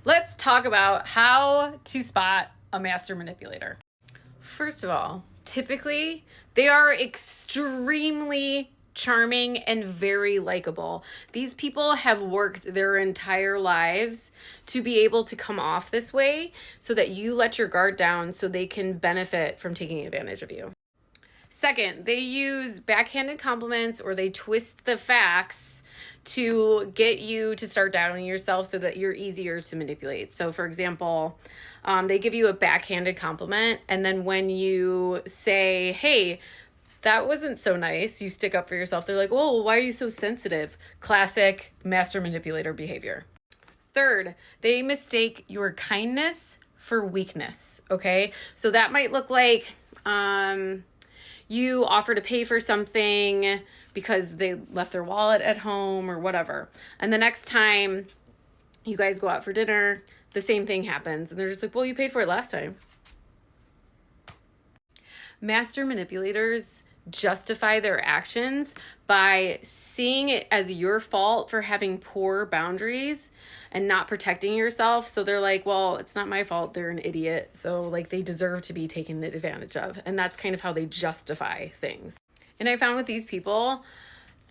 Let's talk about how to spot a master manipulator. First of all, typically they are extremely charming and very likable. These people have worked their entire lives to be able to come off this way so that you let your guard down so they can benefit from taking advantage of you. Second, they use backhanded compliments or they twist the facts to get you to start doubting yourself so that you're easier to manipulate. So for example, they give you a backhanded compliment, and then when you say, hey, that wasn't so nice, you stick up for yourself. They're like, oh, why are you so sensitive? Classic master manipulator behavior. Third, they mistake your kindness for weakness, okay? So that might look like you offer to pay for something because they left their wallet at home or whatever. And the next time you guys go out for dinner, the same thing happens. And they're just like, well, you paid for it last time. Master manipulators justify their actions by seeing it as your fault for having poor boundaries and not protecting yourself. So they're like, well, it's not my fault. They're an idiot. So like they deserve to be taken advantage of. And that's kind of how they justify things. And I found with these people,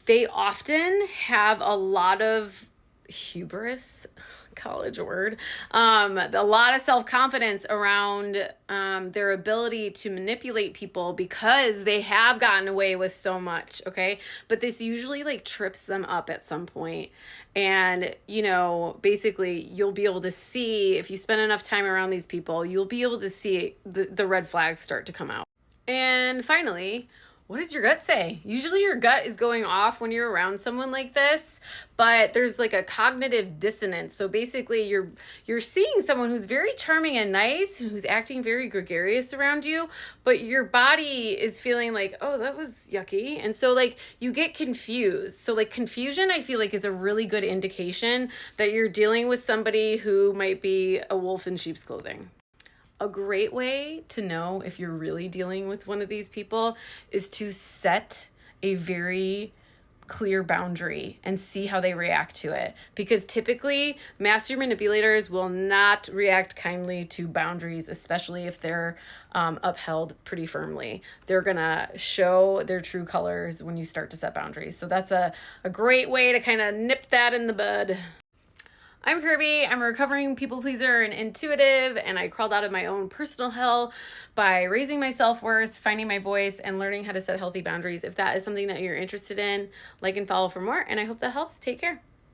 they often have a lot of hubris, college word, a lot of self-confidence around their ability to manipulate people because they have gotten away with so much, okay? But this usually like trips them up at some point. And, you know, basically you'll be able to see, if you spend enough time around these people, you'll be able to see the red flags start to come out. And finally, what does your gut say? Usually your gut is going off when you're around someone like this, but there's like a cognitive dissonance. So basically you're seeing someone who's very charming and nice, who's acting very gregarious around you, but your body is feeling like, oh, that was yucky. And so like you get confused. So like confusion, I feel like, is a really good indication that you're dealing with somebody who might be a wolf in sheep's clothing. A great way to know if you're really dealing with one of these people is to set a very clear boundary and see how they react to it. Because typically, master manipulators will not react kindly to boundaries, especially if they're upheld pretty firmly. They're gonna show their true colors when you start to set boundaries. So that's a great way to kind of nip that in the bud. I'm Kirby. I'm a recovering people pleaser and intuitive, and I crawled out of my own personal hell by raising my self-worth, finding my voice, and learning how to set healthy boundaries. If that is something that you're interested in, like and follow for more, and I hope that helps. Take care.